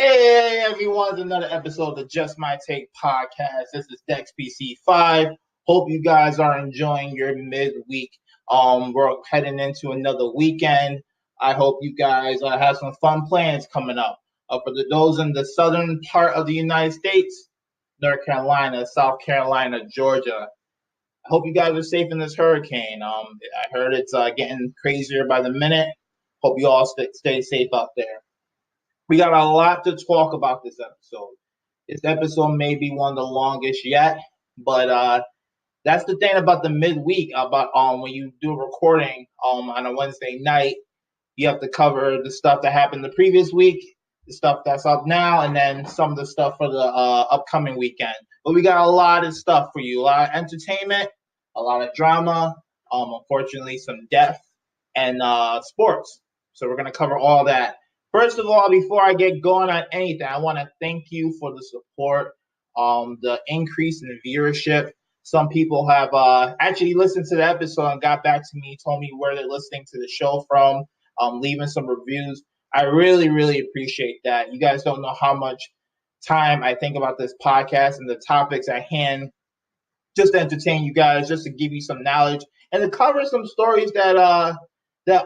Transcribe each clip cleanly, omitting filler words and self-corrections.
Hey everyone, it's another episode of the Just My Take podcast. This is Dex PC5. Hope you guys are enjoying your midweek. We're heading into another weekend. I hope you guys have some fun plans coming up. For those in the southern part of the United States, North Carolina, South Carolina, Georgia. I hope you guys are safe in this hurricane. I heard it's getting crazier by the minute. Hope you all stay safe out there. We got a lot to talk about this episode. This episode may be one of the longest yet, but that's the thing about the midweek. About when you do a recording on a Wednesday night, you have to cover the stuff that happened the previous week, the stuff that's up now, and then some of the stuff for the upcoming weekend. But we got a lot of stuff for you, a lot of entertainment, a lot of drama, unfortunately some death, and sports. So we're gonna cover all that. First of all, before I get going on anything, I want to thank you for the support, the increase in viewership. Some people have actually listened to the episode and got back to me, told me where they're listening to the show from, leaving some reviews. I really, really appreciate that. You guys don't know how much time I think about this podcast and the topics at hand, just to entertain you guys, just to give you some knowledge, and to cover some stories that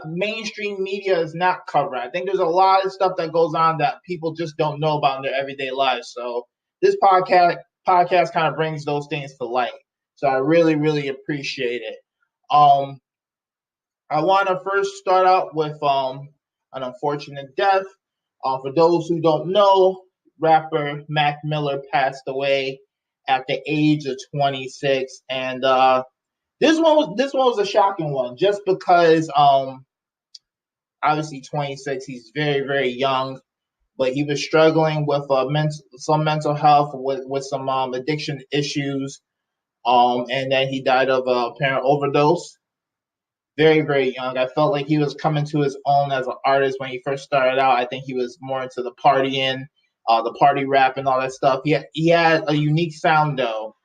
mainstream media is not covering. I think there's a lot of stuff that goes on that people just don't know about in their everyday lives. So this podcast kind of brings those things to light. So I really, really appreciate it. I want to first start out with an unfortunate death. For those who don't know, rapper Mac Miller passed away at the age of 26, and this one was a shocking one, just because obviously 26, he's very, very young, but he was struggling with some mental health, with some addiction issues, and then he died of a apparent overdose. Very, very young. I felt like he was coming to his own as an artist when he first started out. I think he was more into the partying, the party rap and all that stuff. He had a unique sound though.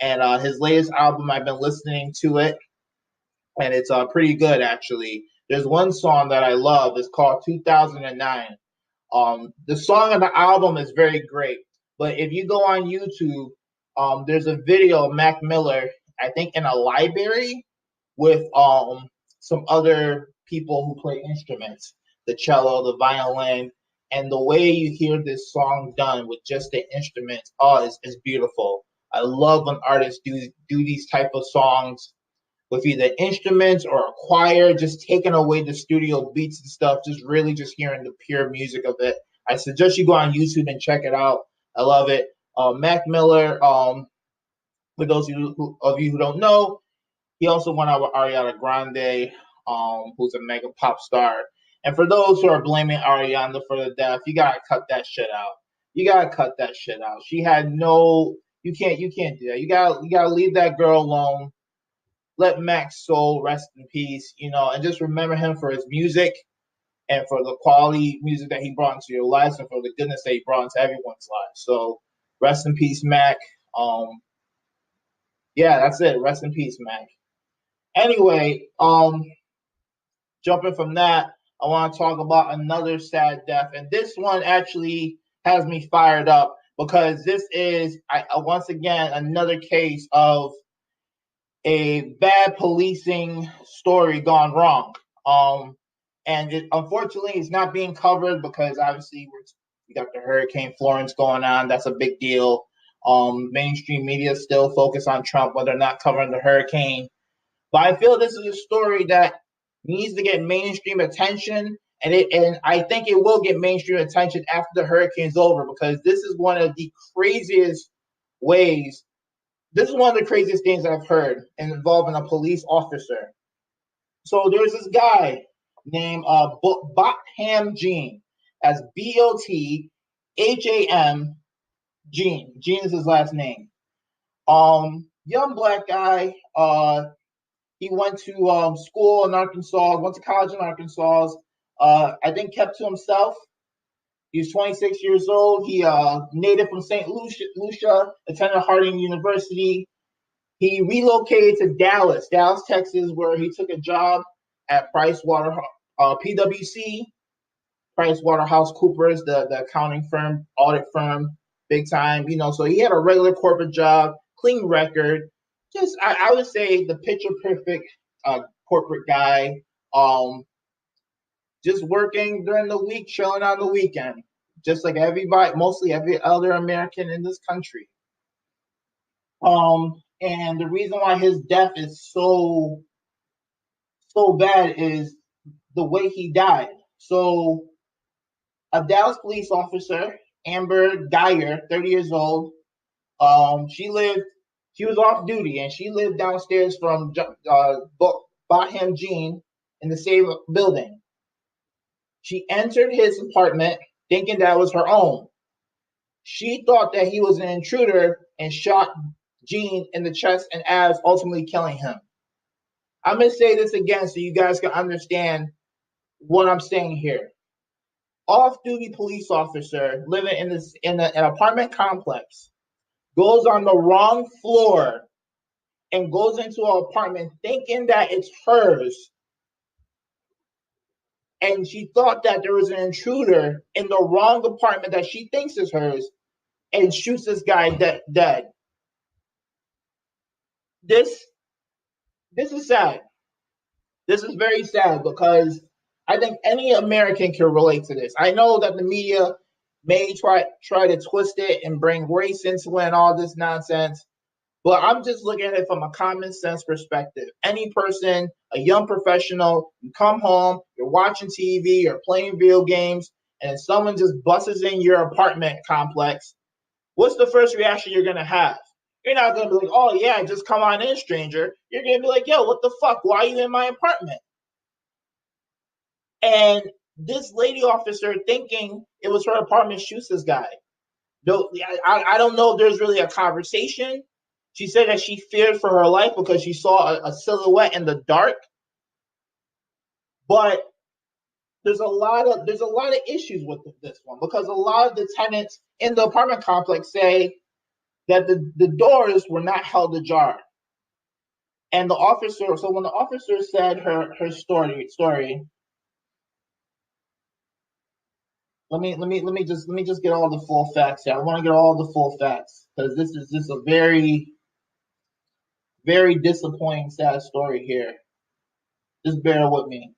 And his latest album, I've been listening to it, and it's pretty good actually. There's one song that I love. It's called 2009. The song of the album is very great, but if you go on YouTube, there's a video of Mac Miller, I think, in a library with some other people who play instruments, the cello, the violin, and the way you hear this song done with just the instruments, is beautiful. I love when artists do these type of songs with either instruments or a choir, just taking away the studio beats and stuff, just really just hearing the pure music of it. I suggest you go on YouTube and check it out. I love it. Mac Miller, for those of you who don't know, he also went out with Ariana Grande, who's a mega pop star. And for those who are blaming Ariana for the death, you gotta cut that shit out. You gotta cut that shit out. She had no. You can't do that. You gotta leave that girl alone. Let Mac's soul rest in peace, and just remember him for his music and for the quality music that he brought into your lives and for the goodness that he brought into everyone's lives. So rest in peace, Mac. Yeah, that's it. Rest in peace, Mac. Anyway, jumping from that, I want to talk about another sad death, and this one actually has me fired up because this is once again another case of a bad policing story gone wrong. And unfortunately, it's not being covered because obviously we got the Hurricane Florence going on. That's a big deal. Mainstream media still focus on Trump, but they're not covering the hurricane. But I feel this is a story that needs to get mainstream attention, and I think it will get mainstream attention after the hurricane's over, because this is one of the craziest ways. This is one of the craziest things I've heard involving a police officer. So there's this guy named Botham Jean, as Botham Jean. Jean is his last name. Young black guy. He went to school in Arkansas, went to college in Arkansas. I think kept to himself. He's 26 years old. He native from St. Lucia, attended Harding University. He relocated to Dallas, Texas, where he took a job at PwC, PricewaterhouseCoopers, the accounting firm, audit firm, big time. So he had a regular corporate job, clean record. Just I would say the picture perfect corporate guy. Just working during the week, chilling on the weekend, just like everybody, mostly every other American in this country. And the reason why his death is so bad is the way he died. So, a Dallas police officer, Amber Geyer, 30 years old, she was off duty and she lived downstairs from Botham Jean in the same building. She entered his apartment thinking that was her own. She thought that he was an intruder and shot Jean in the chest and abs, ultimately killing him. I'm going to say this again so you guys can understand what I'm saying here. Off-duty police officer living in an apartment complex goes on the wrong floor and goes into an apartment thinking that it's hers. And she thought that there was an intruder in the wrong apartment that she thinks is hers and shoots this guy dead. This is sad. This is very sad because I think any American can relate to this. I know that the media may try to twist it and bring race into it and all this nonsense, but I'm just looking at it from a common sense perspective. Any person, a young professional, you come home, you're watching TV, you're playing video games, and someone just busts in your apartment complex, what's the first reaction you're going to have? You're not going to be like, oh, yeah, just come on in, stranger. You're going to be like, yo, what the fuck? Why are you in my apartment? And this lady officer, thinking it was her apartment, shoots this guy. I don't know if there's really a conversation. She said that she feared for her life because she saw a silhouette in the dark. But there's a lot of issues with this one because a lot of the tenants in the apartment complex say that the doors were not held ajar. And the officer, so when the officer said her story, let me just get all the full facts here. I want to get all the full facts because this is just a very, very disappointing, sad story here. Just bear with me.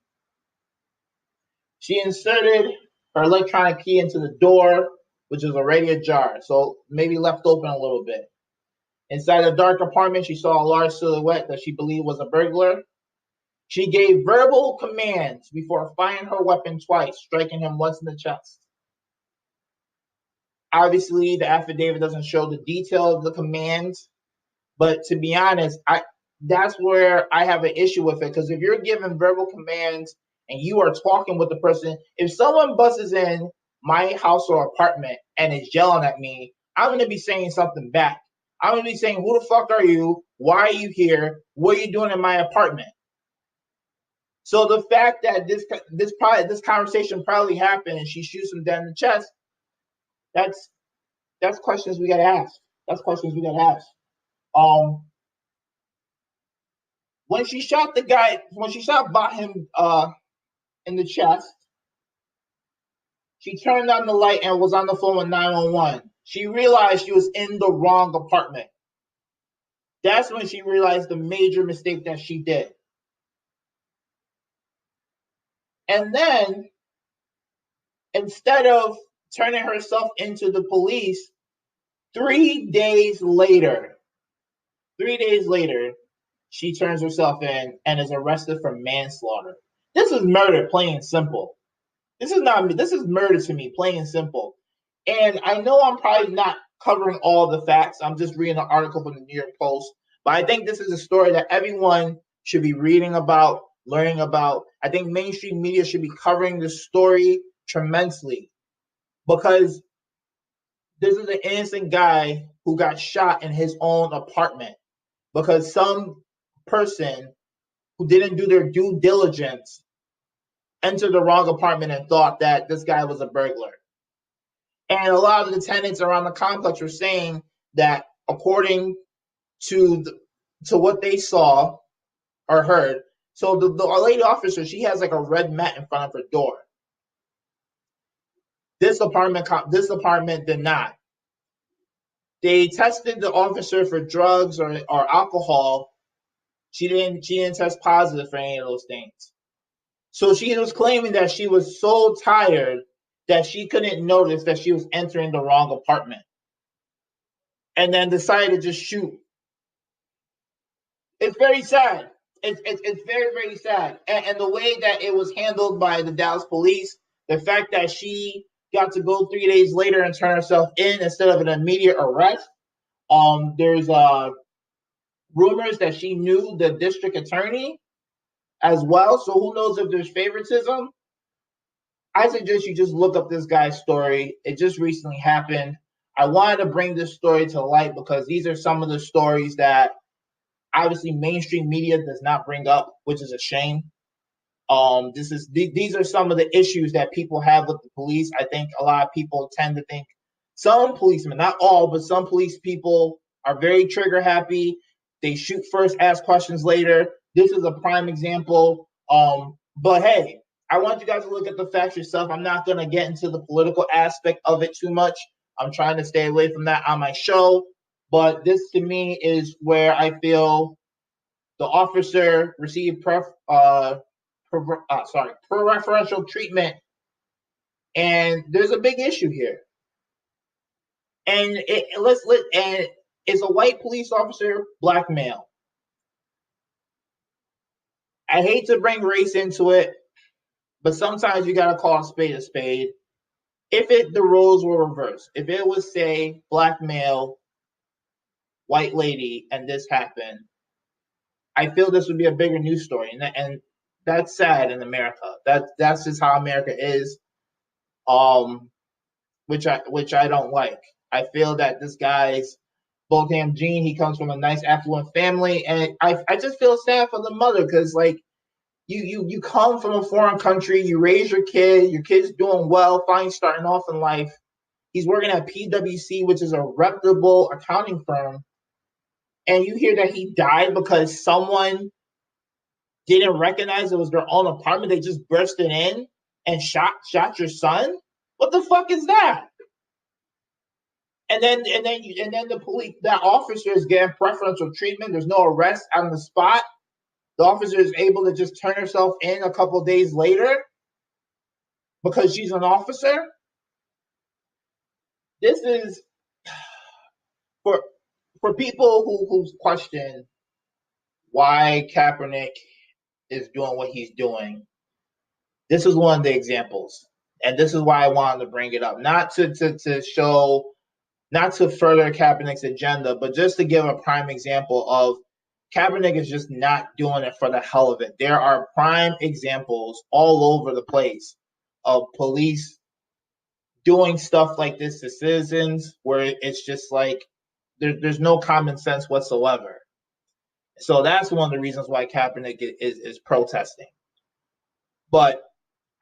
She inserted her electronic key into the door, which is already ajar, so maybe left open a little bit. Inside a dark apartment, she saw a large silhouette that she believed was a burglar. She gave verbal commands before firing her weapon twice, striking him once in the chest. Obviously, the affidavit doesn't show the detail of the commands, but to be honest, that's where I have an issue with it, because if you're giving verbal commands and you are talking with the person, if someone busts in my house or apartment and is yelling at me, I'm going to be saying something back. I'm going to be saying, who the fuck are you? Why are you here? What are you doing in my apartment? So the fact that this conversation probably happened and she shoots him dead in the chest, that's questions we got to ask. That's questions we got to ask. When she shot Botham in the chest, she turned on the light and was on the phone with 911. She realized she was in the wrong apartment. That's when she realized the major mistake that she did. And then, instead of turning herself into the police, 3 days later, she turns herself in and is arrested for manslaughter. This is murder, plain and simple. This is murder to me, plain and simple. And I know I'm probably not covering all the facts. I'm just reading an article from the New York Post. But I think this is a story that everyone should be reading about, learning about. I think mainstream media should be covering this story tremendously, because this is an innocent guy who got shot in his own apartment because some person who didn't do their due diligence entered the wrong apartment and thought that this guy was a burglar. And a lot of the tenants around the complex were saying that according to what they saw or heard, so the lady officer, she has like a red mat in front of her door. This department did not. They tested the officer for drugs or alcohol. She didn't test positive for any of those things. So she was claiming that she was so tired that she couldn't notice that she was entering the wrong apartment, and then decided to just shoot. It's very sad. It's very, very sad. And the way that it was handled by the Dallas police, the fact that she got to go 3 days later and turn herself in instead of an immediate arrest. There's rumors that she knew the district attorney as well. So who knows if there's favoritism? I suggest you just look up this guy's story. It just recently happened. I wanted to bring this story to light because these are some of the stories that obviously mainstream media does not bring up, which is a shame. These are some of the issues that people have with the police. I think a lot of people tend to think some policemen, not all, but some police people are very trigger happy. They shoot first, ask questions later. This is a prime example. But hey, I want you guys to look at the facts yourself. I'm not going to get into the political aspect of it too much. I'm trying to stay away from that on my show. But this, to me, is where I feel the officer received preferential treatment, and there's a big issue here. And it's a white police officer, black male. I hate to bring race into it, but sometimes you gotta call a spade a spade. If the roles were reversed, if it was, say, black male, white lady, and this happened, I feel this would be a bigger news story, and that's sad in America. That's just how America is, which I don't like. I feel that this guy's Botham Jean, he comes from a nice affluent family, and I just feel sad for the mother because like you come from a foreign country, you raise your kid's doing well, fine, starting off in life. He's working at PwC, which is a reputable accounting firm, and you hear that he died because someone didn't recognize it was their own apartment. They just bursted in and shot your son. What the fuck is that? And then the police, that officer is getting preferential treatment. There's no arrest on the spot. The officer is able to just turn herself in a couple of days later because she's an officer. This is for people who question why Kaepernick is doing what he's doing. This is one of the examples, and this is why I wanted to bring it up, not to further Kaepernick's agenda, but just to give a prime example of Kaepernick is just not doing it for the hell of it. There are prime examples all over the place of police doing stuff like this to citizens where it's just like there's no common sense whatsoever. So that's one of the reasons why Kaepernick is protesting. But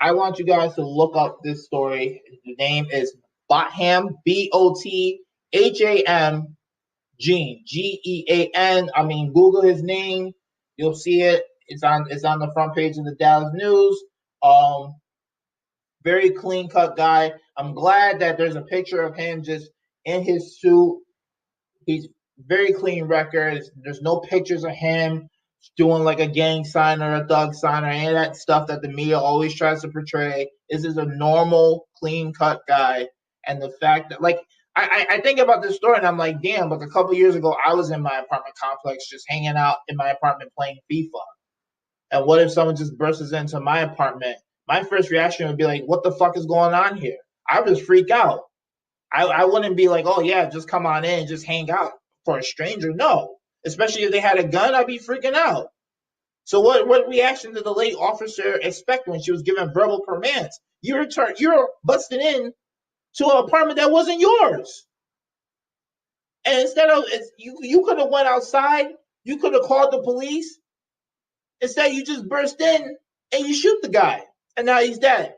I want you guys to look up this story. The name is Botham, Botham Jean, Gean. I mean, Google his name, you'll see it. It's on the front page of the Dallas News. Very clean cut guy. I'm glad that there's a picture of him just in his suit. He's very clean record. There's no pictures of him doing like a gang sign or a thug sign or any of that stuff that the media always tries to portray. This is a normal, clean cut guy. And the fact that, like, I think about this story and I'm like, damn, but a couple years ago, I was in my apartment complex just hanging out in my apartment playing FIFA. And what if someone just bursts into my apartment? My first reaction would be like, what the fuck is going on here? I would just freak out. I wouldn't be like, oh, yeah, just come on in and just hang out for a stranger. No. Especially if they had a gun, I'd be freaking out. So what reaction did the late officer expect when she was given verbal commands? You're busting in to an apartment that wasn't yours. And instead of, you could have went outside, you could have called the police. Instead, you just burst in and you shoot the guy. And now he's dead.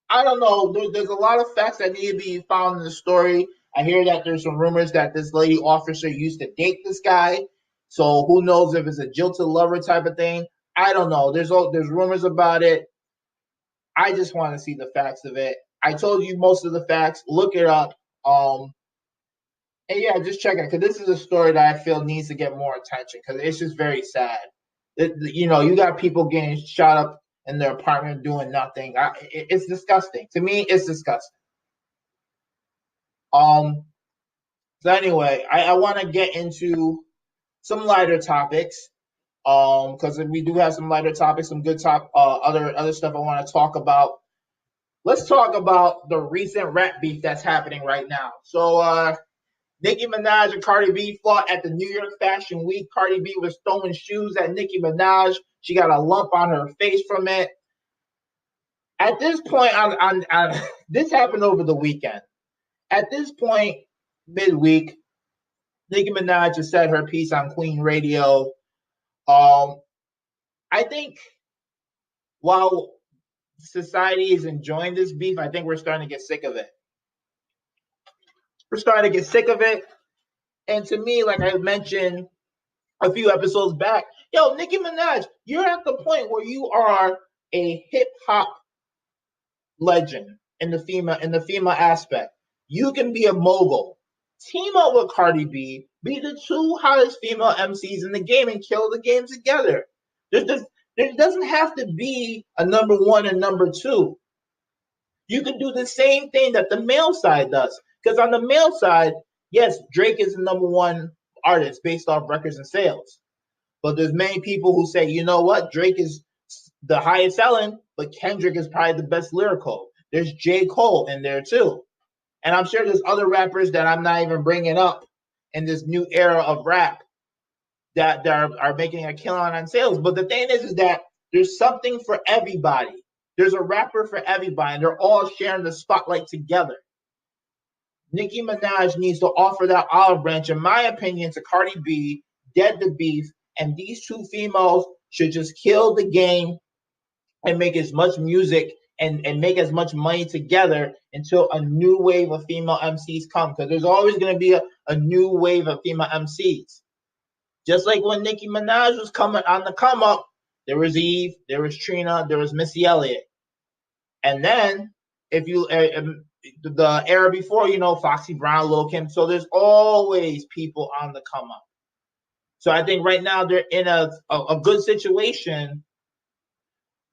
I don't know. There's a lot of facts that need to be found in the story. I hear that there's some rumors that this lady officer used to date this guy. So who knows if it's a jilted lover type of thing. I don't know. There's rumors about it. I just want to see the facts of it. I told you most of the facts. Look it up. And yeah, just check it, because this is a story that I feel needs to get more attention, because it's just very sad. You got people getting shot up in their apartment doing nothing. It's disgusting. To me, it's disgusting. So anyway, I want to get into some lighter topics. Because we do have some lighter topics, some good other stuff I want to talk about. Let's talk about the recent rap beef that's happening right now. So, Nicki Minaj and Cardi B fought at the New York Fashion Week. Cardi B was throwing shoes at Nicki Minaj. She got a lump on her face from it. At this point, this happened over the weekend. At this point, midweek, Nicki Minaj has said her piece on Queen Radio. I think while society is enjoying this beef, I think we're starting to get sick of it. We're starting to get sick of it. And to me, like I mentioned a few episodes back, Nicki Minaj, you're at the point where you are a hip hop legend in the female aspect. You can be a mogul. Team up with Cardi B, be the two hottest female MCs in the game, and kill the game together. There doesn't have to be a number one and number two. You can do the same thing that the male side does. Because on the male side, yes, Drake is the number one artist based off records and sales. But there's many people who say, you know what, Drake is the highest selling, but Kendrick is probably the best lyrical. There's J. Cole in there too. And I'm sure there's other rappers that I'm not even bringing up in this new era of rap that are making a killing on sales. But the thing is that there's something for everybody. There's a rapper for everybody, and they're all sharing the spotlight together. Nicki Minaj needs to offer that olive branch, in my opinion, to Cardi B, dead the beef, and these two females should just kill the game and make as much music and make as much money together until a new wave of female MCs come. Because there's always going to be a new wave of female MCs. Just like when Nicki Minaj was coming on the come up, there was Eve, there was Trina, there was Missy Elliott. And then, if you the era before, Foxy Brown, Lil' Kim. So there's always people on the come up. So I think right now they're in a good situation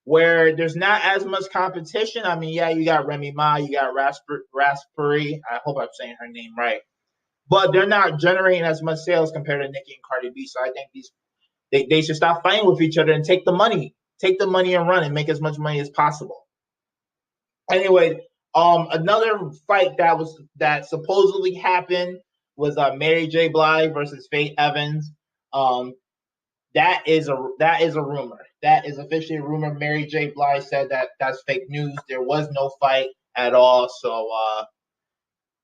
where there's not as much competition. I mean, yeah, you got Remy Ma, you got Raspberry. I hope I'm saying her name right. But they're not generating as much sales compared to Nicki and Cardi B. So I think they should stop fighting with each other and take the money. Take the money and run and make as much money as possible. Anyway, another fight that supposedly happened was Mary J. Blige versus Faith Evans. That is a rumor. That is officially a rumor. Mary J. Blige said that's fake news. There was no fight at all. So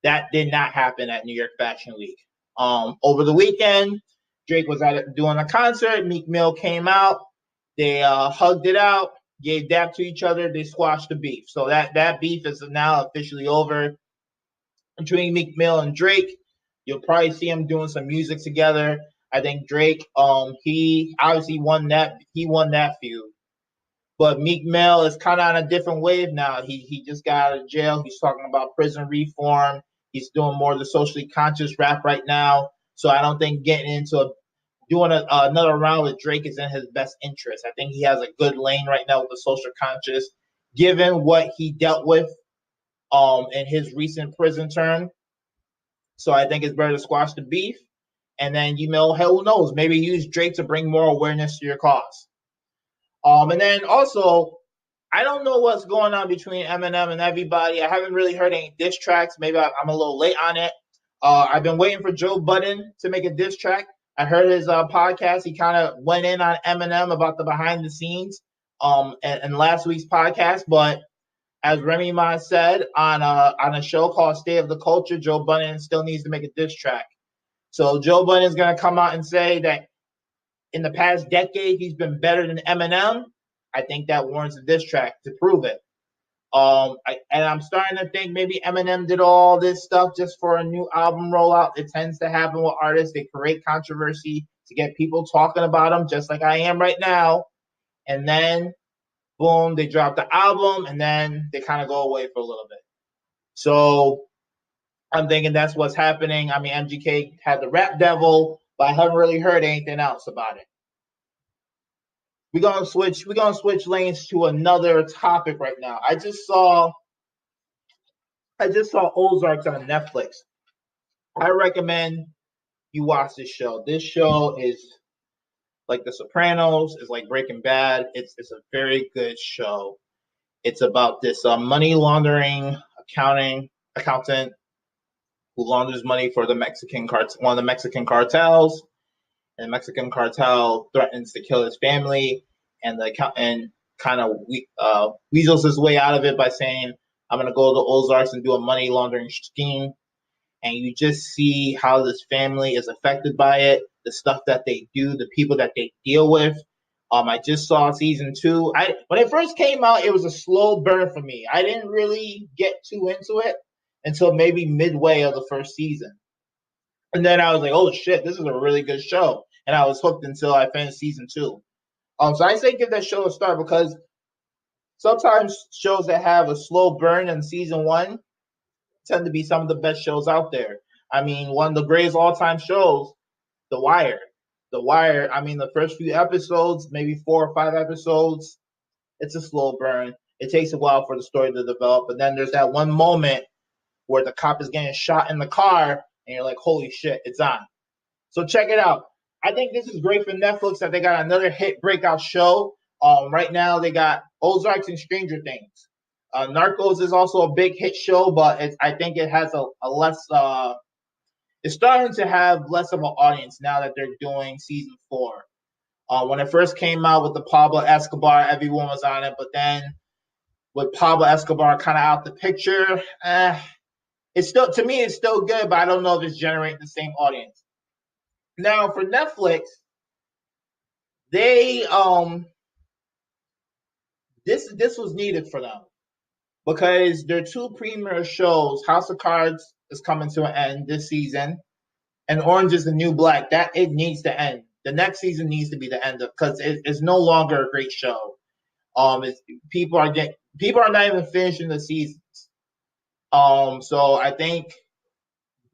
that did not happen at New York Fashion Week. Over the weekend, Drake was doing a concert. Meek Mill came out. They hugged it out, gave dap to each other. They squashed the beef. So that beef is now officially over between Meek Mill and Drake. You'll probably see them doing some music together. I think Drake, he obviously won that. He won that feud. But Meek Mill is kind of on a different wave now. He just got out of jail. He's talking about prison reform. He's doing more of the socially conscious rap right now. So I don't think getting into doing another round with Drake is in his best interest. I think he has a good lane right now with the social conscious, given what he dealt with in his recent prison term. So I think it's better to squash the beef. And then, who knows, maybe use Drake to bring more awareness to your cause. And then also, I don't know what's going on between Eminem and everybody. I haven't really heard any diss tracks. Maybe I'm a little late on it. I've been waiting for Joe Budden to make a diss track. I heard his podcast. He kind of went in on Eminem about the behind the scenes in last week's podcast. But as Remy Ma said on a show called State of the Culture, Joe Budden still needs to make a diss track. So Joe Budden is going to come out and say that in the past decade, he's been better than Eminem. I think that warrants a diss track to prove it. And I'm starting to think maybe Eminem did all this stuff just for a new album rollout. It tends to happen with artists. They create controversy to get people talking about them, just like I am right now. And then boom, they drop the album, and then they kind of go away for a little bit. So I'm thinking that's what's happening. I mean, MGK had the Rap Devil, but I haven't really heard anything else about it. We're gonna switch lanes to another topic right now. I just saw Ozarks on Netflix. I recommend you watch this show. This show is like The Sopranos, is like Breaking Bad. It's a very good show. It's about this money laundering accountant who launders money for the one of the Mexican cartels, and the Mexican cartel threatens to kill his family, and the accountant kind of weasels his way out of it by saying, "I'm going to go to Ozarks and do a money laundering scheme." And you just see how this family is affected by it, the stuff that they do, the people that they deal with. I just saw season 2. When it first came out, it was a slow burn for me. I didn't really get too into it until maybe midway of the first season. And then I was like, oh shit, this is a really good show. And I was hooked until I finished season 2. So I say give that show a start, because sometimes shows that have a slow burn in season 1 tend to be some of the best shows out there. I mean, one of the greatest all-time shows, The Wire. The Wire, I mean, the first few episodes, maybe 4 or 5 episodes, it's a slow burn. It takes a while for the story to develop. But then there's that one moment where the cop is getting shot in the car, and you're like, holy shit, it's on. So check it out. I think this is great for Netflix that they got another hit breakout show. Right now they got Ozarks and Stranger Things. Narcos is also a big hit show, but I think it has a less. It's starting to have less of an audience now that they're doing season 4. When it first came out with the Pablo Escobar, everyone was on it, but then with Pablo Escobar kind of out the picture, it's still, to me, it's still good, but I don't know if it's generating the same audience. Now for Netflix, they this was needed for them, because their 2 premier shows, House of Cards is coming to an end this season, and Orange is the New Black, that it needs to end. The next season needs to be the end of, because it's no longer a great show. People are not even finishing the seasons. So I think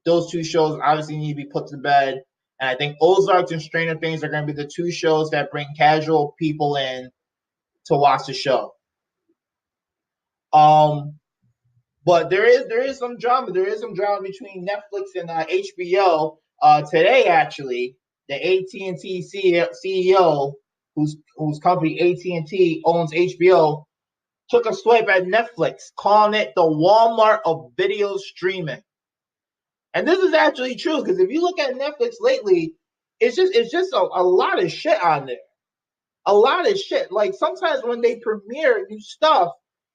those 2 shows obviously need to be put to bed. And I think Ozarks and Stranger Things are going to be the 2 shows that bring casual people in to watch the show. But there is some drama. There is some drama between Netflix and HBO. Today, actually, the AT&T CEO, whose company AT&T owns HBO, took a swipe at Netflix, calling it the Walmart of video streaming. And this is actually true, because if you look at Netflix lately, it's just a lot of shit on there. A lot of shit. Like, sometimes when they premiere new stuff,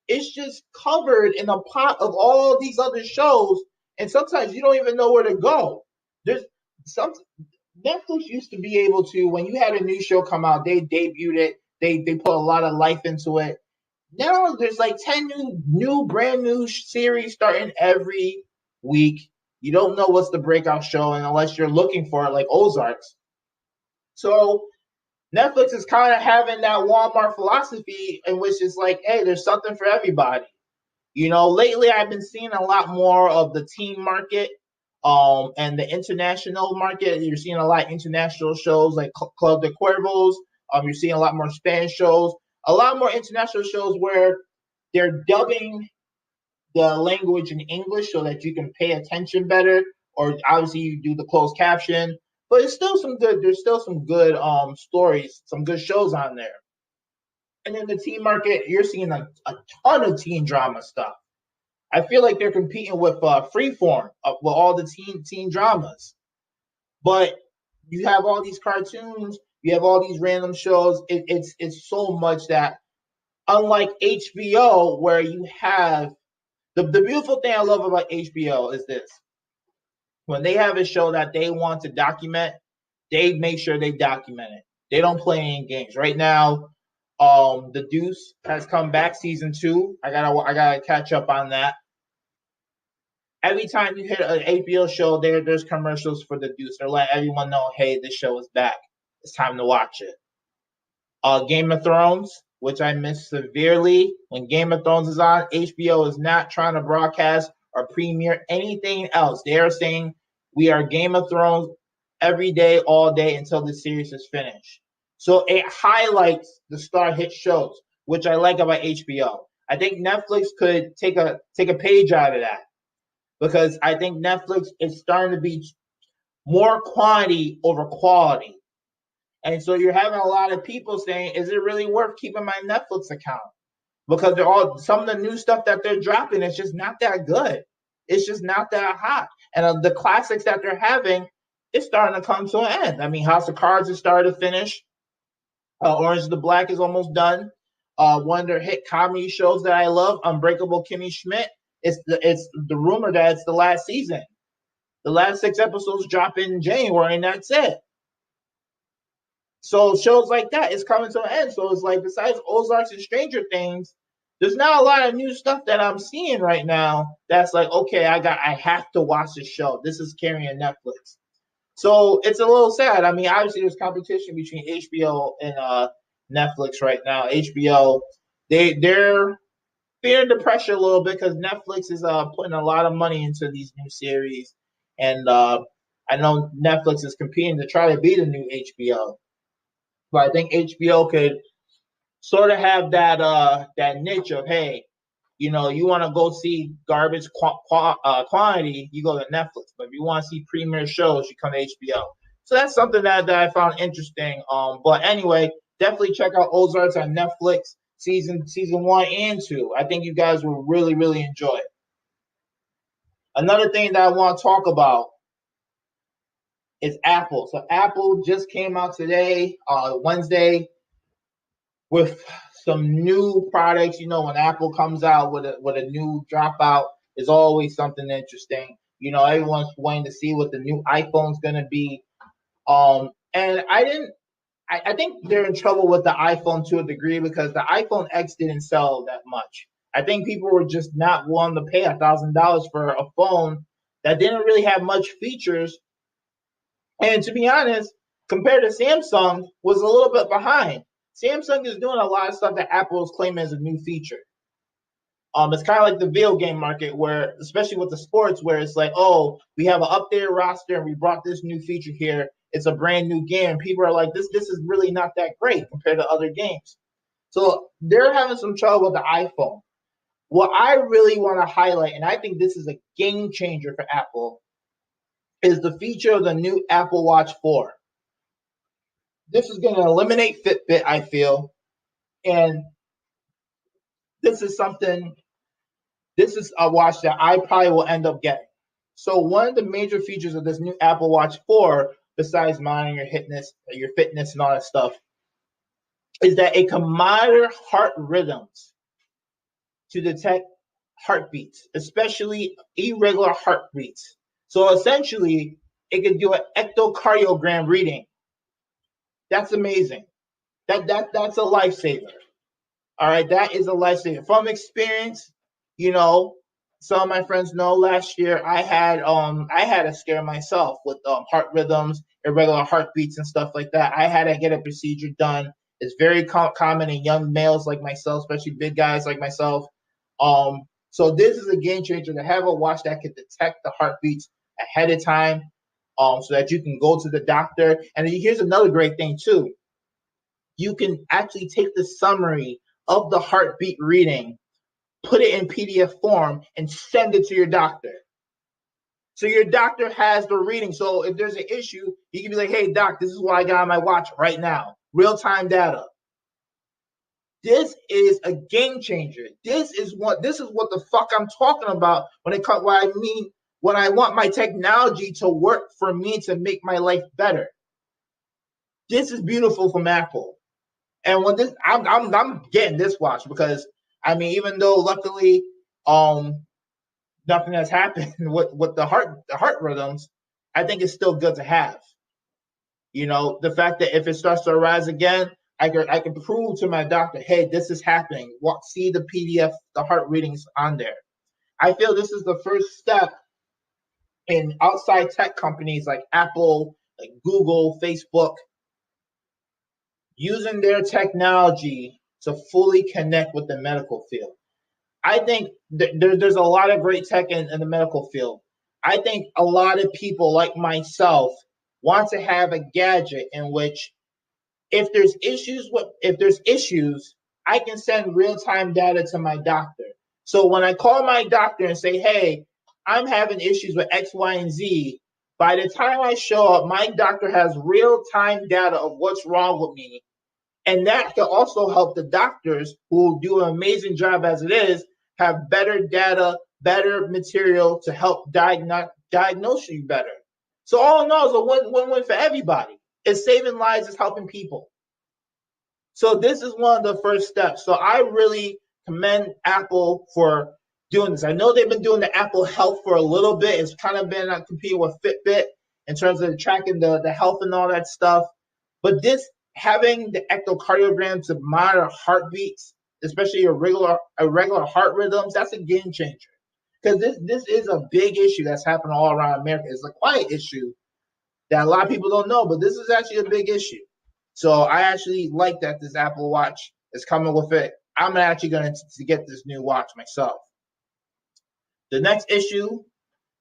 it's just covered in a pot of all these other shows, and sometimes you don't even know where to go. There's some Netflix used to be able to, when you had a new show come out, they debuted it, they put a lot of life into it. Now there's like 10 brand new series starting every week. You don't know what's the breakout show, and unless you're looking for it, like Ozarks. So Netflix is kind of having that Walmart philosophy, in which it's like, hey, there's something for everybody. You know, lately I've been seeing a lot more of the teen market, and the international market. You're seeing a lot of international shows like Club de Cuervos. You're seeing a lot more Spanish shows, a lot more international shows where they're dubbing the language in English so that you can pay attention better, or obviously you do the closed caption. But it's still some good. There's still some good stories, some good shows on there. And in the teen market, you're seeing a ton of teen drama stuff. I feel like they're competing with Freeform, with all the teen dramas. But you have all these cartoons, you have all these random shows. It's so much that, unlike HBO, where you have the beautiful thing I love about HBO is this: when they have a show that they want to document, they make sure they document it. They don't play any games. Right now, The Deuce has come back, season 2. I gotta catch up on that. Every time you hit an HBO show, there's commercials for The Deuce. They're letting everyone know, hey, this show is back. It's time to watch it. Game of Thrones, which I miss severely. When Game of Thrones is on, HBO is not trying to broadcast or premiere anything else. They are saying we are Game of Thrones every day, all day until the series is finished. So it highlights the star hit shows, which I like about HBO. I think Netflix could take a page out of that, because I think Netflix is starting to be more quantity over quality. And so you're having a lot of people saying, is it really worth keeping my Netflix account? Because some of the new stuff that they're dropping is just not that good. It's just not that hot. And the classics that they're having, it's starting to come to an end. I mean, House of Cards is starting to finish. Orange is the Black is almost done. One of their hit comedy shows that I love, Unbreakable Kimmy Schmidt, it's the rumor that it's the last season. The last 6 episodes drop in January, and that's it. So shows like that is coming to an end. So it's like, besides Ozarks and Stranger Things, there's not a lot of new stuff that I'm seeing right now that's like, okay, I have to watch this show. This is carrying Netflix. So it's a little sad. I mean, obviously there's competition between HBO and Netflix right now. HBO, they're fearing the pressure a little bit because Netflix is putting a lot of money into these new series. And I know Netflix is competing to try to be the new HBO. But I think HBO could sort of have that niche of, hey, you want to go see garbage quantity, you go to Netflix. But if you want to see premier shows, you come to HBO. So that's something that I found interesting. But anyway, definitely check out Ozarks on Netflix, season 1 and 2. I think you guys will really, really enjoy it. Another thing that I want to talk about is Apple. So Apple just came out today, Wednesday, with some new products. When Apple comes out with a new dropout, is always something interesting. Everyone's waiting to see what the new iPhone's gonna be. And I think they're in trouble with the iPhone to a degree, because the iPhone X didn't sell that much. I think people were just not willing to pay $1,000 for a phone that didn't really have much features. And to be honest, compared to Samsung, was a little bit behind. Samsung is doing a lot of stuff that Apple is claiming as a new feature. It's kind of like the video game market, where, especially with the sports, where it's like, oh, we have an updated roster and we brought this new feature here. It's a brand new game. People are like, this is really not that great compared to other games. So they're having some trouble with the iPhone. What I really want to highlight, and I think this is a game changer for Apple, is the feature of the new Apple Watch 4. This is going to eliminate Fitbit, I feel. And this is a watch that I probably will end up getting. So one of the major features of this new Apple Watch 4, besides monitoring your fitness and all that stuff, is that it can monitor heart rhythms to detect heartbeats, especially irregular heartbeats. So essentially, it can do an echocardiogram reading. That's amazing. That's a lifesaver. All right, that is a lifesaver. From experience, some of my friends know last year I had a scare myself with heart rhythms, irregular heartbeats, and stuff like that. I had to get a procedure done. It's very common in young males like myself, especially big guys like myself. So this is a game changer to have a watch that can detect the heartbeats ahead of time, so that you can go to the doctor. And here's another great thing too. You can actually take the summary of the heartbeat reading, put it in PDF form, and send it to your doctor. So your doctor has the reading. So if there's an issue, you can be like, hey, doc, this is what I got on my watch right now. Real-time data. This is a game changer. This is what the fuck I'm talking about when I want my technology to work for me to make my life better. This is beautiful from Apple. And when this, I'm getting this watch, because even though luckily nothing has happened with the heart rhythms, I think it's still good to have. The fact that if it starts to arise again, I can prove to my doctor, hey, this is happening. See the PDF, the heart readings on there. I feel this is the first step in outside tech companies like Apple, like Google, Facebook, using their technology to fully connect with the medical field. I think there's a lot of great tech in the medical field. I think a lot of people like myself want to have a gadget in which if there's issues, I can send real-time data to my doctor. So when I call my doctor and say, hey, I'm having issues with X, Y, and Z, by the time I show up, my doctor has real-time data of what's wrong with me. And that can also help the doctors, who do an amazing job as it is, have better data, better material to help diagnose you better. So all in all, it's a win-win for everybody. It's saving lives, it's helping people. So this is one of the first steps. So I really commend Apple for doing this. I know they've been doing the Apple Health for a little bit. It's kind of been competing with Fitbit in terms of tracking the health and all that stuff. But this, having the echocardiogram to monitor heartbeats, especially irregular heart rhythms, that's a game changer. Because this is a big issue that's happening all around America. It's a quiet issue that a lot of people don't know, but this is actually a big issue. So I actually like that this Apple Watch is coming with it. I'm actually going to get this new watch myself. The next issue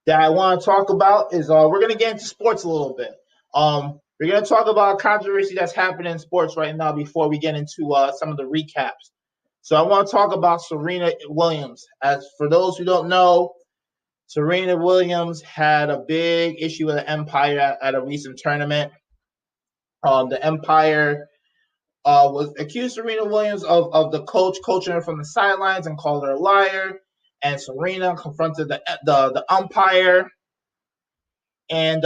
that I want to talk about is we're going to get into sports a little bit. We're going to talk about controversy that's happening in sports right now before we get into some of the recaps. So I want to talk about Serena Williams. As for those who don't know, Serena Williams had a big issue with the Empire at a recent tournament. The Empire was accused Serena Williams of the coach coaching her from the sidelines and called her a liar. And Serena confronted the umpire, and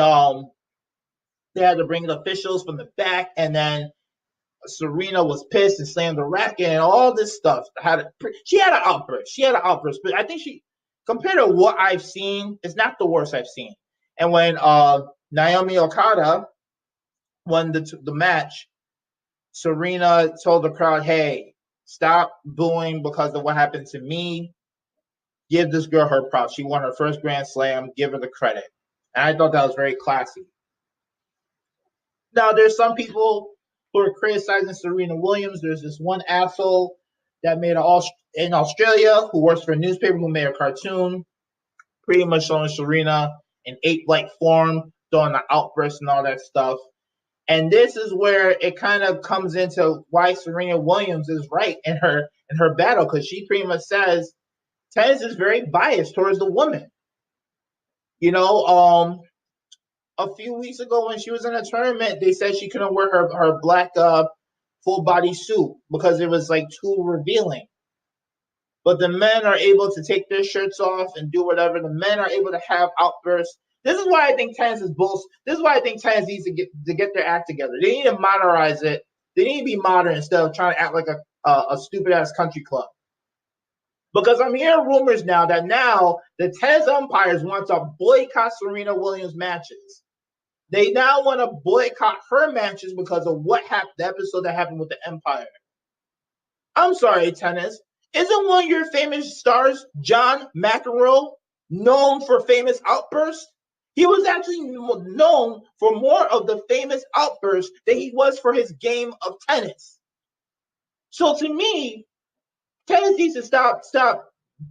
they had to bring the officials from the back. And then Serena was pissed and slammed the racket and all this stuff. She had an outburst. But I think compared to what I've seen, it's not the worst I've seen. And when Naomi Okada won the match, Serena told the crowd, hey, stop booing because of what happened to me. Give this girl her props. She won her first Grand Slam. Give her the credit. And I thought that was very classy. Now, there's some people who are criticizing Serena Williams. There's this one asshole that made in Australia who works for a newspaper who made a cartoon pretty much showing Serena in ape-like form, doing the outburst and all that stuff. And this is where it kind of comes into why Serena Williams is right in her battle, because she pretty much says tennis is very biased towards the woman. You know, a few weeks ago when she was in a tournament, they said she couldn't wear her black full body suit because it was like too revealing. But the men are able to take their shirts off and do whatever. The men are able to have outbursts. This is why I think tennis is bullshit. This is why I think tennis needs to get their act together. They need to modernize it. They need to be modern instead of trying to act like a stupid ass country club. Because I'm hearing rumors now that the tennis umpires want to boycott Serena Williams matches. They now want to boycott her matches because of what happened, the episode that happened with the Empire. I'm sorry, tennis. Isn't one of your famous stars, John McEnroe, known for famous outbursts? He was actually known for more of the famous outbursts than he was for his game of tennis. So to me, tennis needs to stop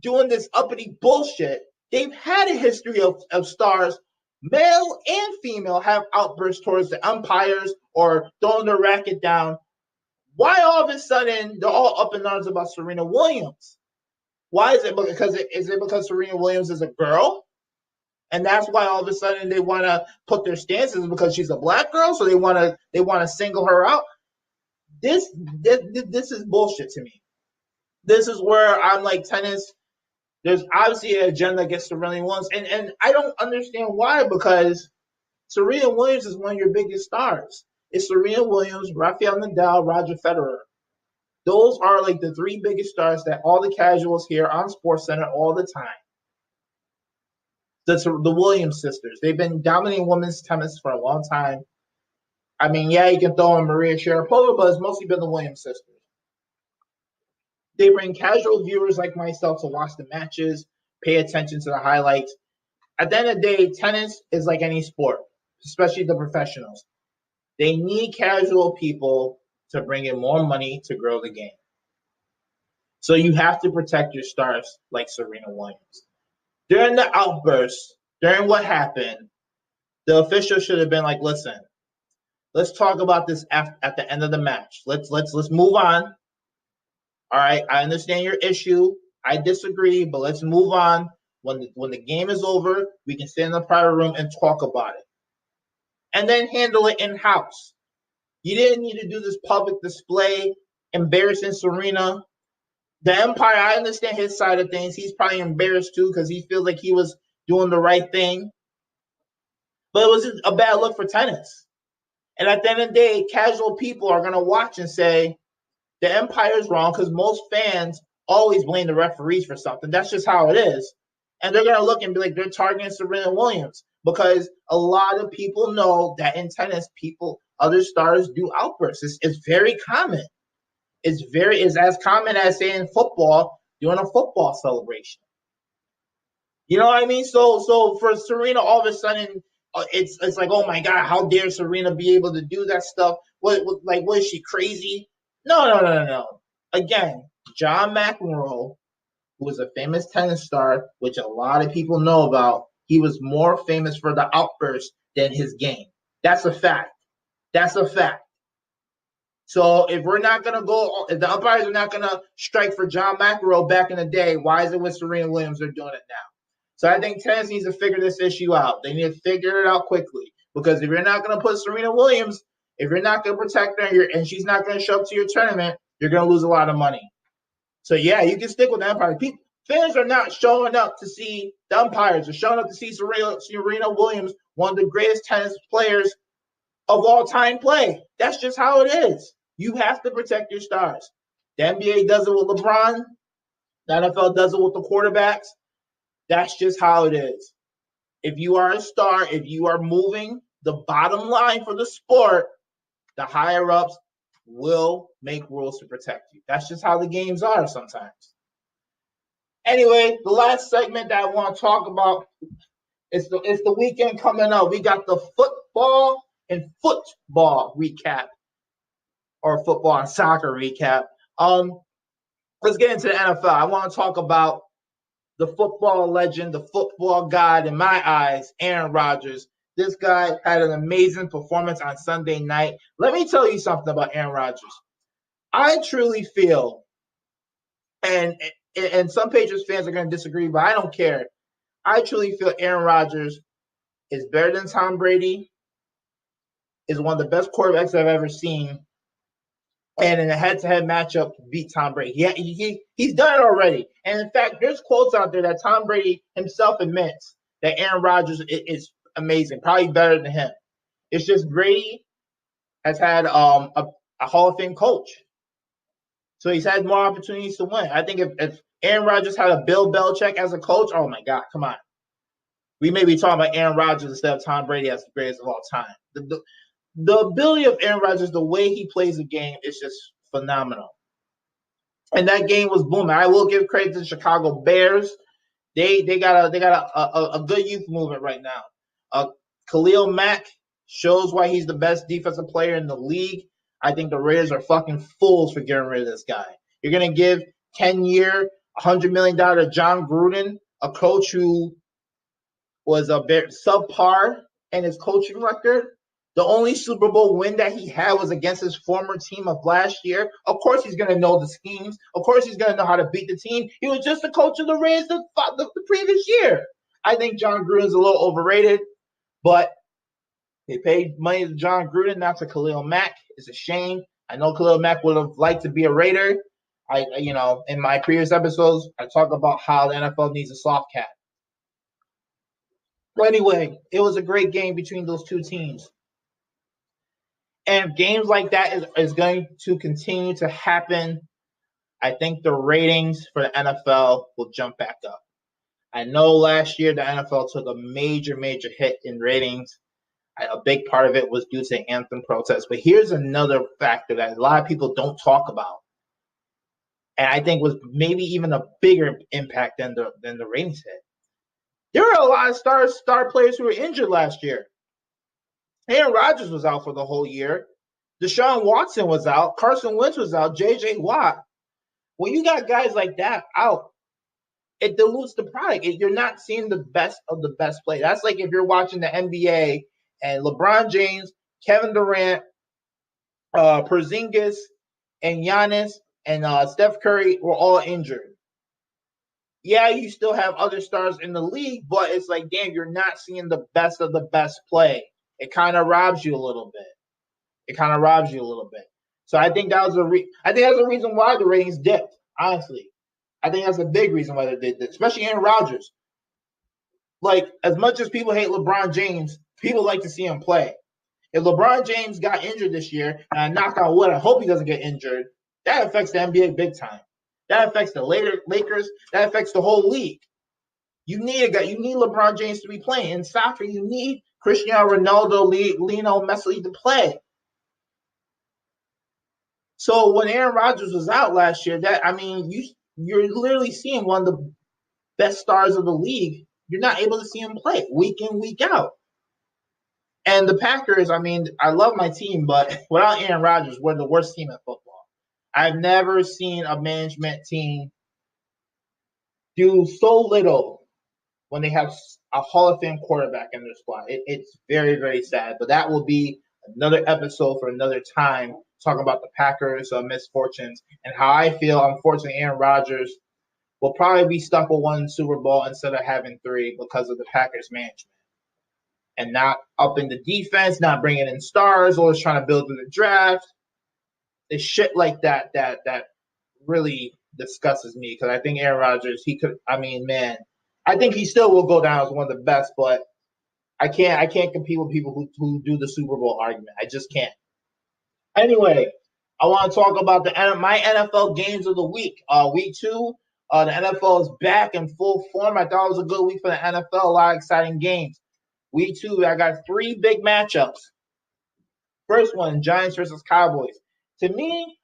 doing this uppity bullshit. They've had a history of stars, male and female, have outbursts towards the umpires or throwing their racket down. Why all of a sudden they're all up in arms about Serena Williams? Why is it? Is it because Serena Williams is a girl? And that's why all of a sudden they want to put their stances because she's a black girl, so they want to single her out. This is bullshit to me. This is where I'm like, tennis, there's obviously an agenda against Serena Williams, and I don't understand why, because Serena Williams is one of your biggest stars. It's Serena Williams, Rafael Nadal, Roger Federer. Those are like the three biggest stars that all the casuals hear on SportsCenter all the time. The Williams sisters. They've been dominating women's tennis for a long time. I mean, yeah, you can throw in Maria Sharapova, but it's mostly been the Williams sisters. They bring casual viewers like myself to watch the matches, pay attention to the highlights. At the end of the day, tennis is like any sport, especially the professionals. They need casual people to bring in more money to grow the game. So you have to protect your stars like Serena Williams. During the outburst, during what happened, the official should have been like, listen, let's talk about this at the end of the match. Let's move on. All right, I understand your issue. I disagree, but let's move on. When the game is over, we can sit in the private room and talk about it. And then handle it in-house. You didn't need to do this public display, embarrassing Serena. The Empire, I understand his side of things. He's probably embarrassed too because he feels like he was doing the right thing. But it was a bad look for tennis. And at the end of the day, casual people are going to watch and say, the Empire is wrong because most fans always blame the referees for something. That's just how it is. And they're going to look and be like, they're targeting Serena Williams because a lot of people know that in tennis, other stars do outbursts. It's very common. It's as common as saying football, doing a football celebration. You know what I mean? So for Serena, all of a sudden, it's like, oh my God, how dare Serena be able to do that stuff? What is she crazy? No. Again, John McEnroe, who was a famous tennis star, which a lot of people know about, he was more famous for the outburst than his game. That's a fact. So if the umpires are not gonna strike for John McEnroe back in the day, why is it with Serena Williams they're doing it now? So I think tennis needs to figure this issue out. They need to figure it out quickly because if you're not gonna put Serena Williams, if you're not gonna protect her and she's not gonna show up to your tournament, you're gonna lose a lot of money. So yeah, you can stick with the umpire. Fans are not showing up to see the umpires. They're showing up to see Serena Williams, one of the greatest tennis players of all time play. That's just how it is. You have to protect your stars. The NBA does it with LeBron. The NFL does it with the quarterbacks. That's just how it is. If you are a star, if you are moving the bottom line for the sport, the higher-ups will make rules to protect you. That's just how the games are sometimes. Anyway, the last segment that I want to talk about is the weekend coming up. We got the football and football recap, or football and soccer recap. Let's get into the NFL. I want to talk about the football legend, the football god in my eyes, Aaron Rodgers. This guy had an amazing performance on Sunday night. Let me tell you something about Aaron Rodgers. I truly feel, and some Patriots fans are going to disagree, but I don't care. I truly feel Aaron Rodgers is better than Tom Brady, is one of the best quarterbacks I've ever seen, and in a head-to-head matchup, beat Tom Brady. Yeah, he's done it already. And in fact, there's quotes out there that Tom Brady himself admits that Aaron Rodgers is amazing, probably better than him. It's just Brady has had a Hall of Fame coach. So he's had more opportunities to win. I think if Aaron Rodgers had a Bill Belichick as a coach, oh my God, come on. We may be talking about Aaron Rodgers instead of Tom Brady as the greatest of all time. The ability of Aaron Rodgers, the way he plays the game, is just phenomenal. And that game was booming. I will give credit to the Chicago Bears. They got a good youth movement right now. Khalil Mack shows why he's the best defensive player in the league. I think the Raiders are fucking fools for getting rid of this guy. You're going to give 10-year, $100 million to John Gruden, a coach who was a bit subpar in his coaching record. The only Super Bowl win that he had was against his former team of last year. Of course he's going to know the schemes. Of course he's going to know how to beat the team. He was just the coach of the Raiders the previous year. I think John Gruden's a little overrated, but they paid money to John Gruden, not to Khalil Mack. It's a shame. I know Khalil Mack would have liked to be a Raider. In my previous episodes, I talk about how the NFL needs a soft cap. But anyway, it was a great game between those two teams. And games like that is going to continue to happen. I think the ratings for the NFL will jump back up. I know last year the NFL took a major, major hit in ratings. A big part of it was due to anthem protests. But here's another factor that a lot of people don't talk about, and I think was maybe even a bigger impact than the ratings hit. There were a lot of star players who were injured last year. Aaron Rodgers was out for the whole year. Deshaun Watson was out. Carson Wentz was out. J.J. Watt. When you got guys like that out, it dilutes the product. You're not seeing the best of the best play. That's like if you're watching the NBA and LeBron James, Kevin Durant, Porzingis, and Giannis and Steph Curry were all injured. Yeah, you still have other stars in the league, but it's like, damn, you're not seeing the best of the best play. It kind of robs you a little bit. So I think that was I think that's the reason why the ratings dipped. Honestly, I think that's a big reason why they did this, especially Aaron Rodgers. Like, as much as people hate LeBron James, people like to see him play. If LeBron James got injured this year, and I knock on wood, I hope he doesn't get injured, that affects the NBA big time. That affects the Lakers. That affects the whole league. You need a guy. You need LeBron James to be playing. In soccer, you need Cristiano Ronaldo, Lionel Messi to play. So when Aaron Rodgers was out last year, you're literally seeing one of the best stars of the league. You're not able to see him play week in, week out. And the Packers, I love my team, but without Aaron Rodgers, we're the worst team in football. I've never seen a management team do so little when they have a Hall of Fame quarterback in their squad. It's very, very sad. But that will be another episode for another time, talking about the Packers' misfortunes and how I feel, unfortunately, Aaron Rodgers will probably be stuck with one Super Bowl instead of having 3 because of the Packers' management. And not upping the defense, not bringing in stars, always trying to build through the draft. It's shit like that really disgusts me, because I think Aaron Rodgers, I think he still will go down as one of the best, but I can't compete with people who do the Super Bowl argument. I just can't. Anyway, I want to talk about my NFL games of the week. Week 2, the NFL is back in full form. I thought it was a good week for the NFL. A lot of exciting games. Week 2, I got 3 big matchups. First one, Giants versus Cowboys. To me,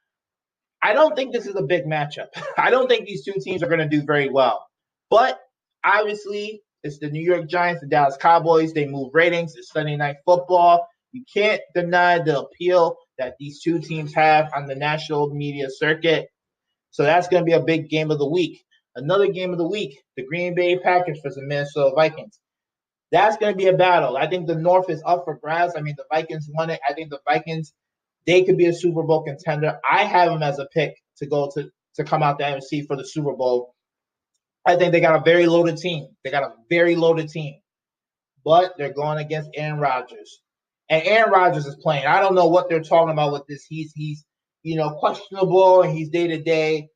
I don't think this is a big matchup. I don't think these two teams are going to do very well. But obviously, it's the New York Giants, the Dallas Cowboys. They move ratings. It's Sunday Night Football. You can't deny the appeal that these two teams have on the national media circuit. So that's going to be a big game of the week. Another game of the week, the Green Bay Packers versus the Minnesota Vikings. That's going to be a battle. I think the North is up for grabs. The Vikings won it. I think the Vikings, they could be a Super Bowl contender. I have them as a pick to go to come out the NFC for the Super Bowl. I think they got a very loaded team. But they're going against Aaron Rodgers. And Aaron Rodgers is playing. I don't know what they're talking about with this. He's questionable, and he's day-to-day.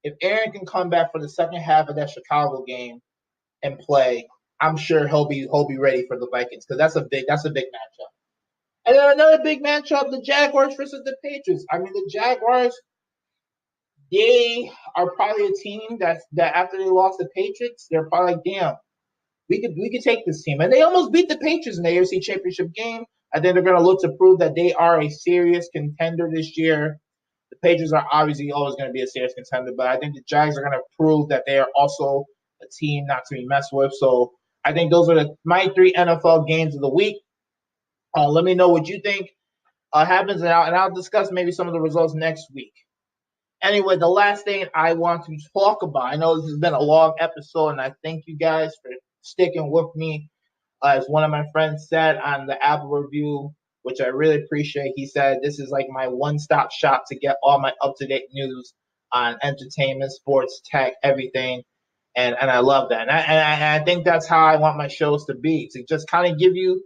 If Aaron can come back for the second half of that Chicago game and play, I'm sure he'll be ready for the Vikings, because that's a big matchup. And then another big matchup, the Jaguars versus the Patriots. The Jaguars, they are probably a team that after they lost the Patriots, they're probably like, damn, we could take this team. And they almost beat the Patriots in the AFC Championship game. I think they're going to look to prove that they are a serious contender this year. The Patriots are obviously always going to be a serious contender, but I think the Jags are going to prove that they are also a team not to be messed with. So I think those are my 3 NFL games of the week. Let me know what you think happens, and I'll discuss maybe some of the results next week. Anyway, the last thing I want to talk about, I know this has been a long episode, and I thank you guys for sticking with me. As one of my friends said on the Apple review, which I really appreciate, he said, this is like my one-stop shop to get all my up-to-date news on entertainment, sports, tech, everything. And I love that. And I think that's how I want my shows to be, to just kind of give you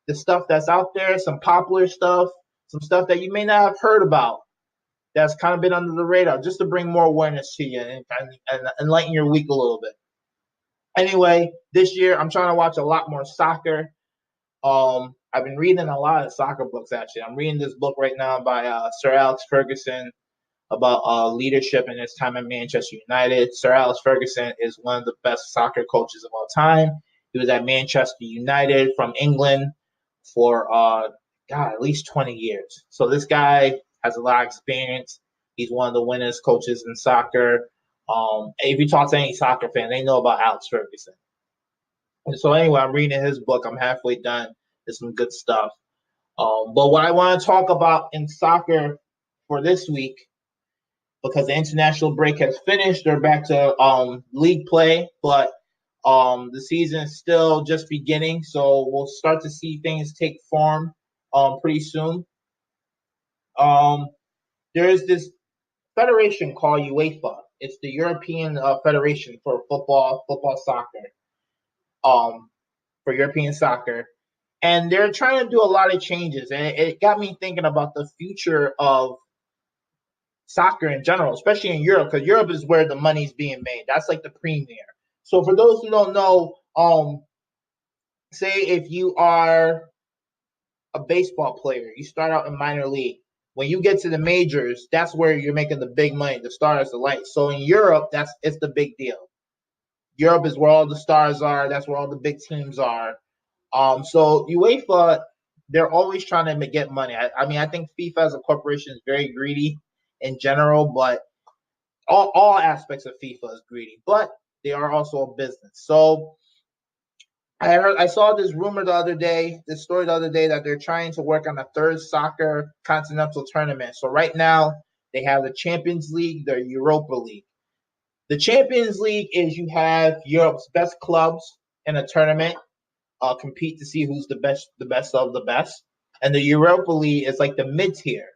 the stuff that's out there, some popular stuff, some stuff that you may not have heard about that's kind of been under the radar, just to bring more awareness to you and enlighten your week a little bit. Anyway, this year I'm trying to watch a lot more soccer. I've been reading a lot of soccer books, actually. I'm reading this book right now by Sir Alex Ferguson about leadership in his time at Manchester United. Sir Alex Ferguson is one of the best soccer coaches of all time. He was at Manchester United from England for, at least 20 years. So this guy has a lot of experience. He's one of the winners coaches in soccer. If you talk to any soccer fan, they know about Alex Ferguson. And so anyway, I'm reading his book. I'm halfway done. There's some good stuff. But what I want to talk about in soccer for this week because the international break has finished. They're back to league play, but the season is still just beginning, so we'll start to see things take form pretty soon. There is this federation called UEFA. It's the European Federation for soccer, for European soccer, and they're trying to do a lot of changes, and it got me thinking about the future of soccer in general, especially in Europe, because Europe is where the money's being made. That's like the premier. So for those who don't know, say if you are a baseball player, you start out in minor league. When you get to the majors, that's where you're making the big money, the stars, the lights. So in Europe, it's the big deal. Europe is where all the stars are. That's where all the big teams are. So UEFA, they're always trying to get money. I mean, I think FIFA as a corporation is very greedy in general, but all aspects of FIFA is greedy. But they are also a business. So I saw this story the other day that they're trying to work on a third soccer continental tournament. So right now they have the Champions League, the Europa League. The Champions League is you have Europe's best clubs in a tournament, compete to see who's the best of the best. And the Europa League is like the mid-tier.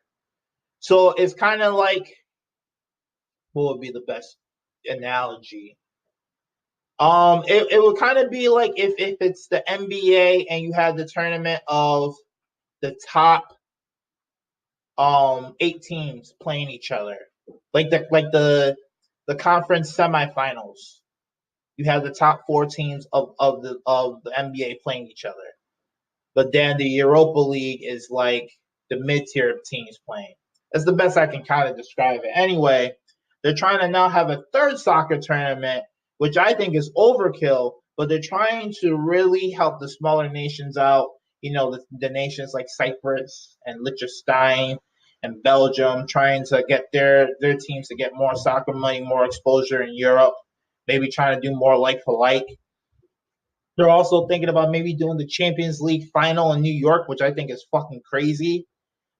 So it's kind of like, what would be the best analogy? It would kind of be like if it's the NBA and you have the tournament of the top 8 teams playing each other, like the conference semifinals. You have the top 4 teams of the NBA playing each other, but then the Europa League is like the mid-tier teams playing. That's the best I can kind of describe it. Anyway, they're trying to now have a third soccer tournament, which I think is overkill, but they're trying to really help the smaller nations out. You know, the nations like Cyprus and Liechtenstein and Belgium, trying to get their teams to get more soccer money, more exposure in Europe, maybe trying to do more like for like. They're also thinking about maybe doing the Champions League final in New York, which I think is fucking crazy,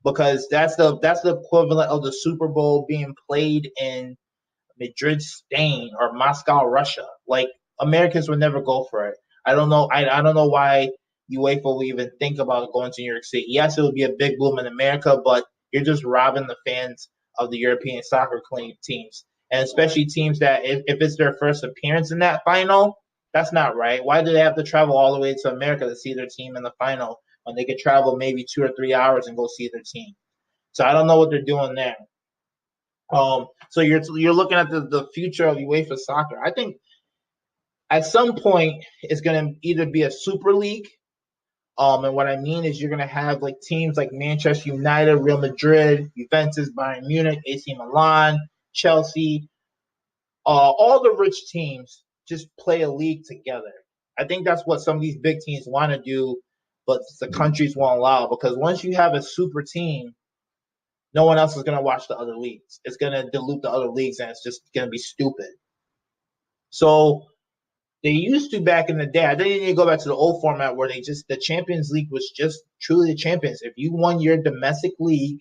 because that's the equivalent of the Super Bowl being played in Madrid, Spain, or Moscow, Russia. Like, Americans would never go for it. I don't know. I don't know why UEFA will even think about going to New York City. Yes, it would be a big boom in America, but you're just robbing the fans of the European soccer teams, and especially teams that if it's their first appearance in that final, that's not right. Why do they have to travel all the way to America to see their team in the final when they could travel maybe 2 or 3 hours and go see their team? So I don't know what they're doing there. So you're looking at the future of UEFA soccer. I think at some point it's going to either be a super league, and what I mean is you're going to have like teams like Manchester United, Real Madrid, Juventus, Bayern Munich, AC Milan, Chelsea, all the rich teams just play a league together. I think that's what some of these big teams want to do, but the countries won't allow, because once you have a super team, no one else is going to watch the other leagues. It's going to dilute the other leagues, and it's just going to be stupid. So they used to, back in the day, I didn't need to go back to the old format where the Champions League was just truly the champions. If you won your domestic league,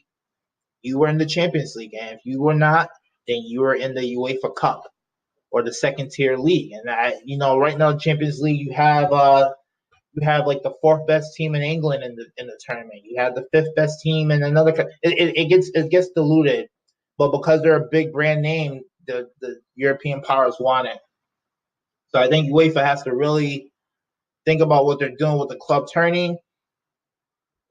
you were in the Champions League. And if you were not, then you were in the UEFA Cup or the second tier league. And right now, the Champions League, you have like the 4th best team in England in the tournament. You have the 5th best team in another. It gets diluted, but because they're a big brand name, the European powers want it. So I think UEFA has to really think about what they're doing with the club turning.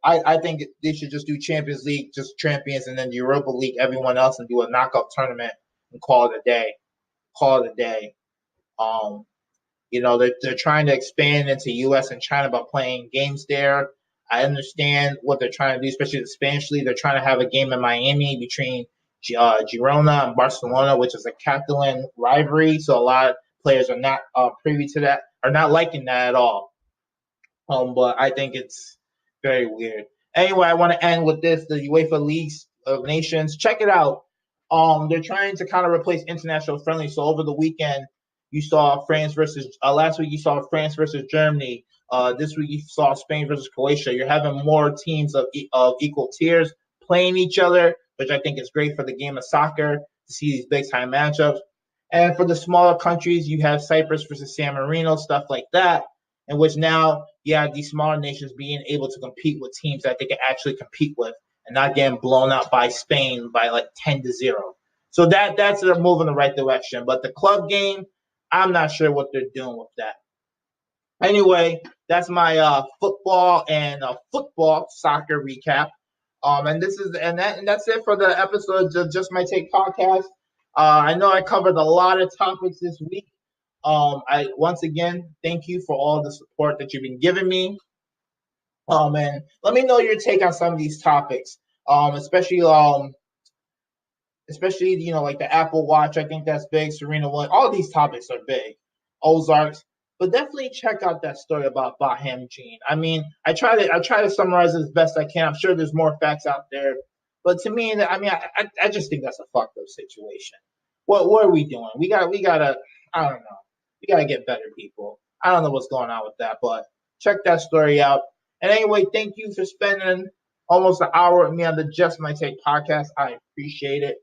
I think they should just do Champions League, just champions, and then the Europa League, everyone else, and do a knockout tournament and call it a day. They're trying to expand into U.S. and China by playing games there. I understand what they're trying to do, especially the Spanish League. They're trying to have a game in Miami between Girona and Barcelona, which is a Catalan rivalry. So a lot of players are not privy to that, are not liking that at all. But I think it's very weird. Anyway, I want to end with this: the UEFA Leagues of Nations. Check it out. They're trying to kind of replace international friendly. So over the weekend, you saw France versus last week. You saw France versus Germany. This week you saw Spain versus Croatia. You're having more teams of equal tiers playing each other, which I think is great for the game of soccer. to see these big time matchups. And for the smaller countries, you have Cyprus versus San Marino, stuff like that, in which now you have these smaller nations being able to compete with teams that they can actually compete with and not getting blown out by Spain by like 10-0. So that's a move in the right direction. But the club game, I'm not sure what they're doing with that. Anyway, that's my football and football soccer recap. And that's it for the episodes of Just My Take podcast. I know I covered a lot of topics this week. I once again thank you for all the support that you've been giving me. And let me know your take on some of these topics. Especially like the Apple Watch. I think that's big. Serena Williams. All these topics are big. Ozarks. But definitely check out that story about Botham Jean. I mean, I try to summarize it as best I can. I'm sure there's more facts out there, but to me, I just think that's a fucked up situation. What are we doing? We gotta I don't know. We gotta get better, people. I don't know what's going on with that, but check that story out. And anyway, thank you for spending almost an hour with me on the Just My Take podcast. I appreciate it.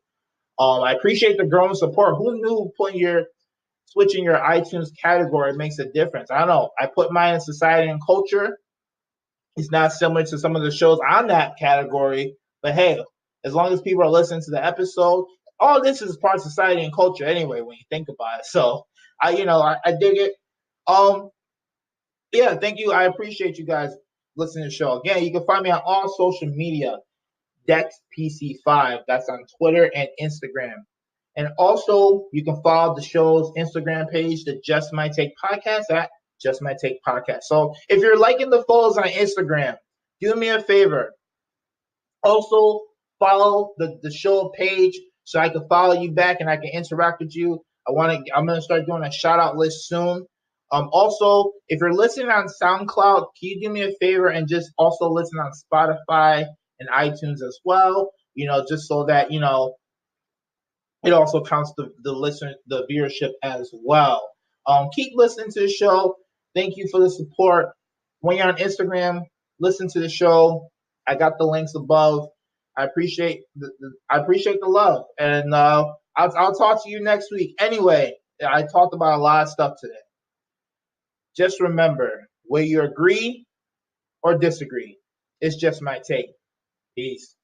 I appreciate the growing support. Who knew switching your iTunes category makes a difference? I don't know. I put mine in society and culture. It's not similar to some of the shows on that category, but hey, as long as people are listening to the episode, all this is part of society and culture anyway when you think about it. So I dig it. Yeah, thank you. I appreciate you guys listening to the show. Again, you can find me on all social media, DexPC5. That's on Twitter and Instagram. And also, you can follow the show's Instagram page, the Just My Take podcast, at Just My Take podcast. So if you're liking the photos on Instagram, do me a favor. Also, follow the show page so I can follow you back and I can interact with you. I'm gonna start doing a shout out list soon. Also, if you're listening on SoundCloud, can you do me a favor and just also listen on Spotify and iTunes as well? Just so that it also counts the viewership as well. Keep listening to the show. Thank you for the support. When you're on Instagram, listen to the show. I got the links above. I appreciate the love, and I'll talk to you next week. Anyway, I talked about a lot of stuff today. Just remember, whether you agree or disagree, it's just my take. Peace.